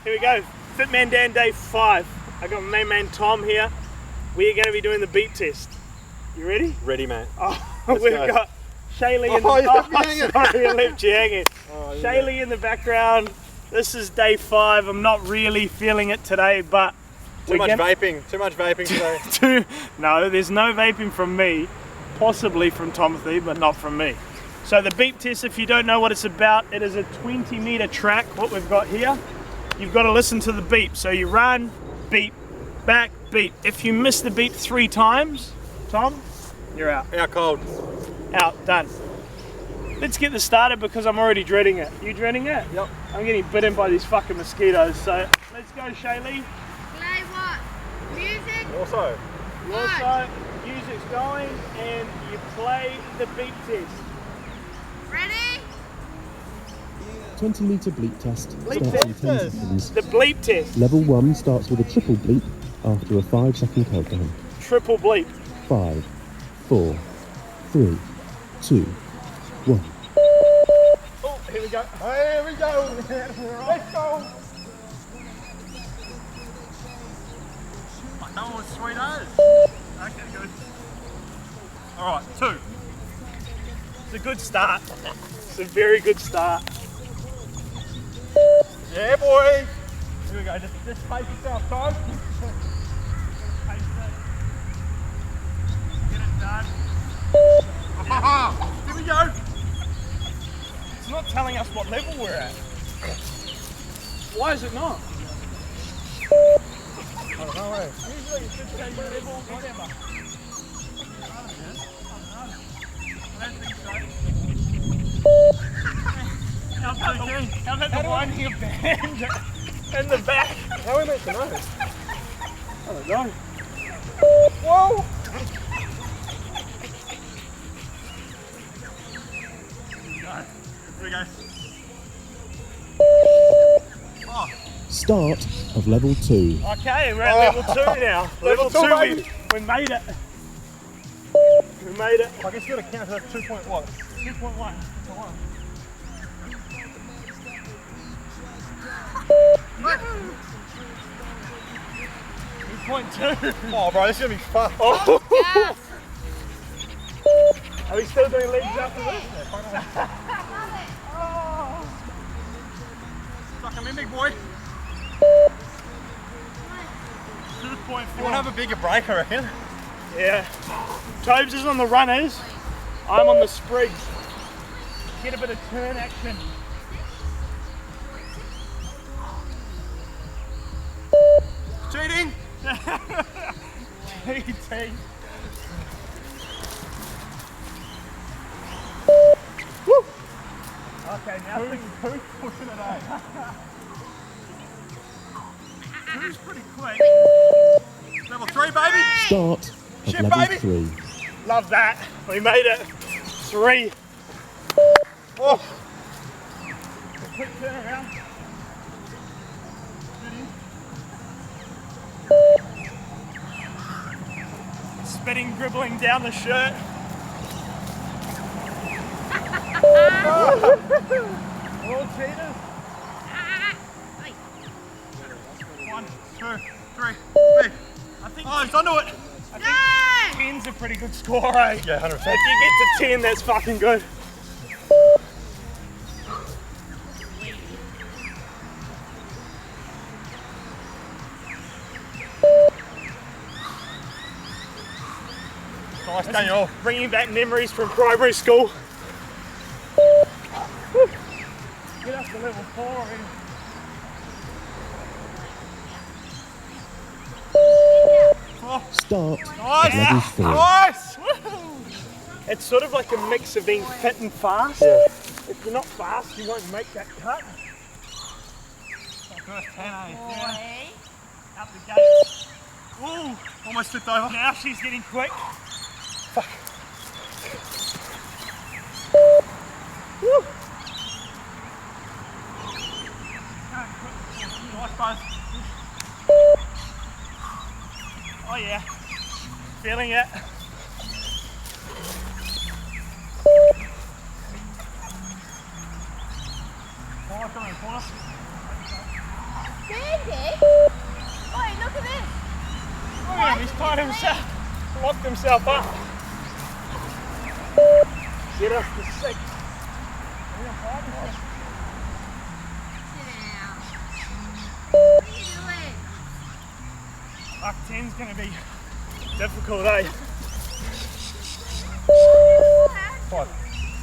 Here we go, Fitman Dan day 5. I got my main man Tom here. We are going to be doing the beep test. You ready? Ready, mate. We've got Shaylee in the sorry, I left you hanging. Shaylee in the background. This is day 5. I'm not really feeling it today, but Too much vaping today. No, there's no vaping from me. Possibly from Timothy, but not from me. So the beep test, if you don't know what it's about, it is a 20-meter track, what we've got here. You've got to listen to the beep. So you run, beep, back, beep. If you miss the beep 3 times, Tom, you're out. Out cold. Out, done. Let's get this started because I'm already dreading it. You dreading it? Yep. I'm getting bitten by these fucking mosquitoes. So let's go, Shaylee. Play what? Music? Also, music's going and you play the beep test. Ready? 20-meter bleep test starts in 10 seconds. The bleep test. Level 1 starts with a triple bleep after a 5-second countdown. Triple bleep. 5, 4, 3, 2, 1. Oh, here we go. here we go. Let's go. That one was sweet as. Okay, good. All right, 2. It's a good start. It's a very good start. Yeah, boy. Here we go. Just pace yourself, Tom. Pace it. Get it done. Here we go. It's not telling us what level we're at. Why is it not? I don't know, eh? Usually it should tell you level, whatever. I don't think so. How about the one here band in the back? How are we meant to know? I don't know. Whoa! Here we go. Start of level 2. Okay, we're at level 2 now. Level 2, baby. we made it. We made it. I guess you got to count to 2.1. 2.1. 2.2. Oh, bro, this is going to be fun. Oh. Yes. Are we still doing legs after this? Fucking me, big boy. 2.4. You want to have a bigger break, I reckon? Yeah. Tobes is on the runners. I'm on the sprigs. Get a bit of turn action. Cheating? Cheating. Okay, now who's pushing it out? Who's pretty quick? Level 3, baby. Start of Shit, level baby. 3. Love that. We made it. 3. Oh. Quick turn around. Spitting, dribbling down the shirt. All cheaters. 1, 2, 3, big. I think Oh, he's onto it. I think 10's a pretty good score, eh? Yeah, 100%. If you get to 10, that's fucking good. Nice, Daniel. Bringing back memories from primary school. Get up to level 4 already. Start Nice. of level 4. Nice. It's sort of like a mix of being fit and fast. Yeah. If you're not fast, you won't make that cut. First 10, eh? Boy. Out the gate. Ooh, almost flipped over. Now she's getting quick. Fuck. Woo. Nice, buzz. Oh yeah. Feeling it. Corner, corner. Sandy? Wait, look at this. Look at him, he's tied himself, locked himself up. Get us to 6. Sit down. What are you doing? Buck 10's going to be difficult, eh?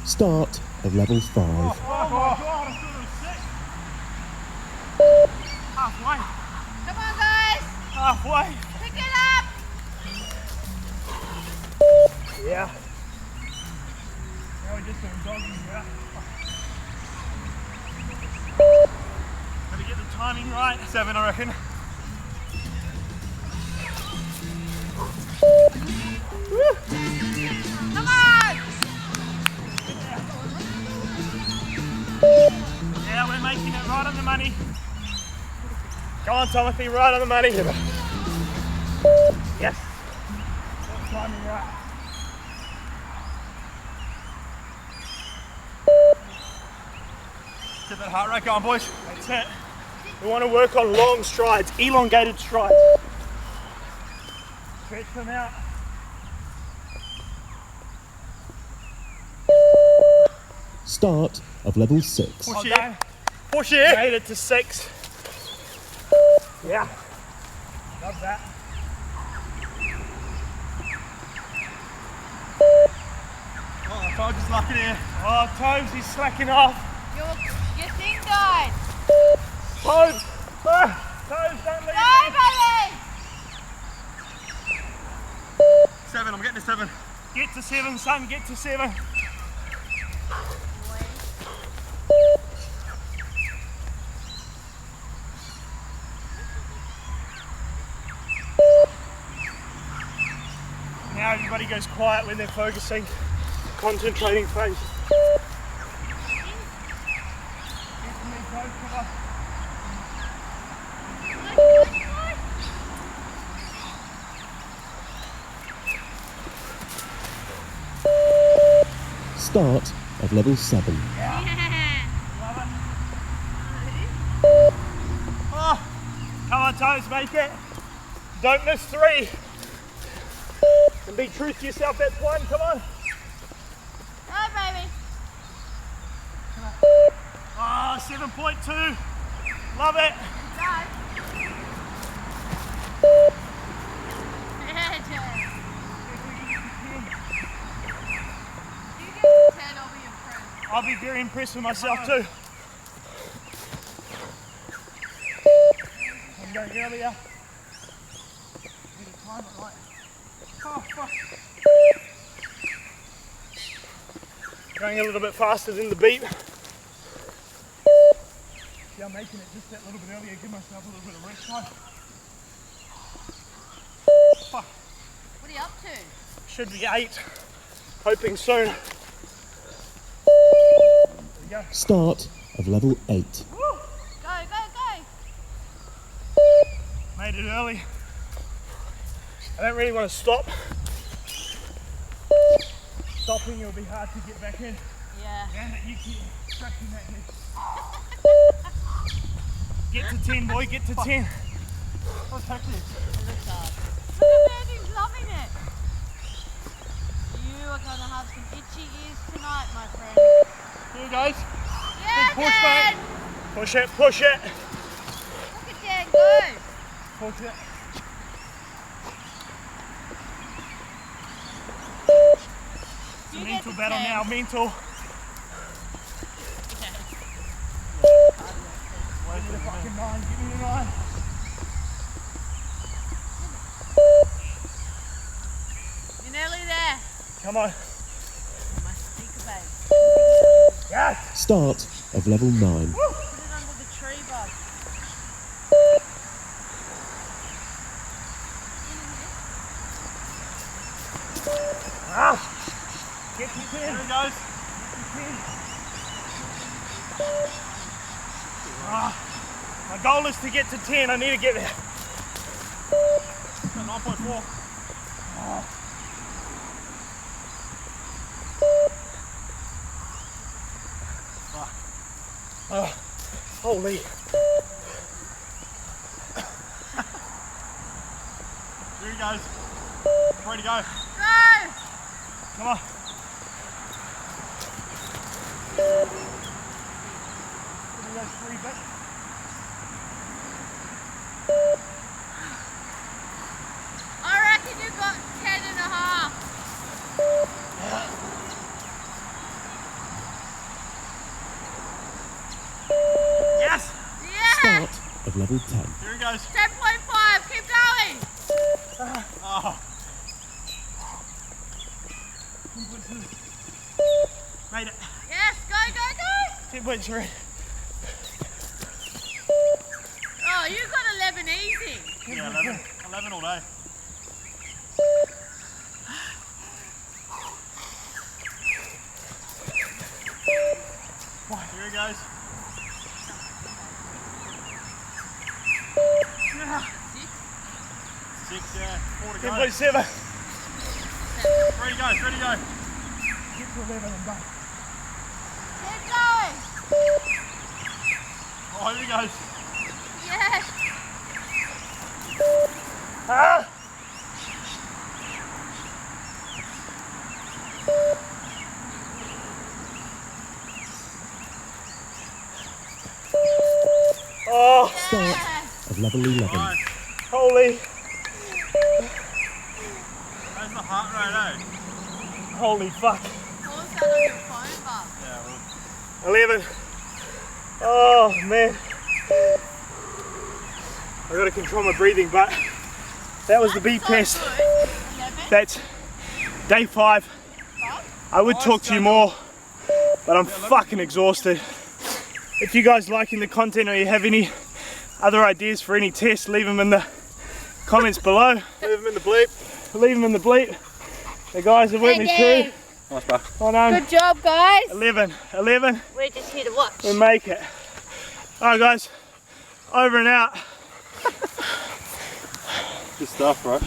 Start of level 5. Oh my god, I thought it was 6. Halfway. Come on, guys. Halfway. Pick it up. Yeah. Now we're just doing jogging, yeah. Gotta get the timing right. 7, I reckon. Come on. Yeah, we're making it right on the money. Go on, Timothy, right on the money. Yes. Got timing right. Get that heart rate going, boys. That's it. We want to work on long strides, elongated strides. Stretch them out. Start of level 6. Push Okay. it. Push it. Made it to 6. Yeah. Love that. Oh, I told you, luck it here. Oh, Toes, he's slacking off. Your thing died. Toes! Ah, Toes, don't leave Go, me. baby. 7, I'm getting to 7. Get to 7, son, get to 7. Now everybody goes quiet when they're focusing, concentrating phase. Start of level 7. Oh, come on, Toes, make it. Don't miss 3. And be true to yourself, that's 1, come on. Go, baby. Ah, 7.2. Love it. Dive. Yeah, Jen. You get to 10, I'll be impressed. I'll be very impressed with myself too. I'm going earlier. Need to time it right. Oh, fuck. Going a little bit faster than the beat. Yeah, I'm making it just that little bit earlier, give myself a little bit of rest time. Fuck. What are you up to? Should be 8. Hoping soon. There we go. Start of level 8. Go, go, go. Made it early. I don't really want to stop. Stopping, it'll be hard to get back in. Yeah. And you keep scratching that head. Get to 10, boy, get to 10. Let's take this. It looks hard. Look at Mandy's loving it. You are going to have some itchy ears tonight, my friend. Here, guys. Yeah, push, Dan. Push it, push it. Look at Dan go. Push it. It's a You get mental to battle 10. now, mental. Give me the fucking 9, give me the 9. You're nearly there. Come on. My speaker babe. Yes. Start of level 9. Put it under the tree, bud. Ah. Get to 10. There he goes. My goal is to get to 10. I need to get there. 9.4. Oh, holy. Here he goes. Ready to go. Go! Come on. I reckon you got 10.5. Yes! Yeah! Start of level 10. Here he goes. 10.5, keep going! Oh. Made it. Yes, go, go, go! 10.3. Oh, you got 11 easy. Yeah, 11. 11 all day. Here he goes. Six, yeah. 4 to go. 10.7. Ready to go, ready to go. Keep going! Oh, here he goes. Yes! Ah! Oh, Start Yes! of level 11. Nice. holy, How's the heart rate, eh? holy fuck. What was that on your phone, Bob? Yeah, well, 11. Oh, man. I gotta control my breathing, but that was the beep So test. good. 11? That's day 5. I would talk to you more, but I'm fucking exhausted. If you guys liking the content or you have any other ideas for any tests, leave them in the comments below. leave him in the bleep. Leave them in the bleep. The guys have worked me Thank you. through. Nice, bro. Oh no, Good job, guys. 11. We're just here to watch. We make it. Alright guys, over and out. Good stuff, bro.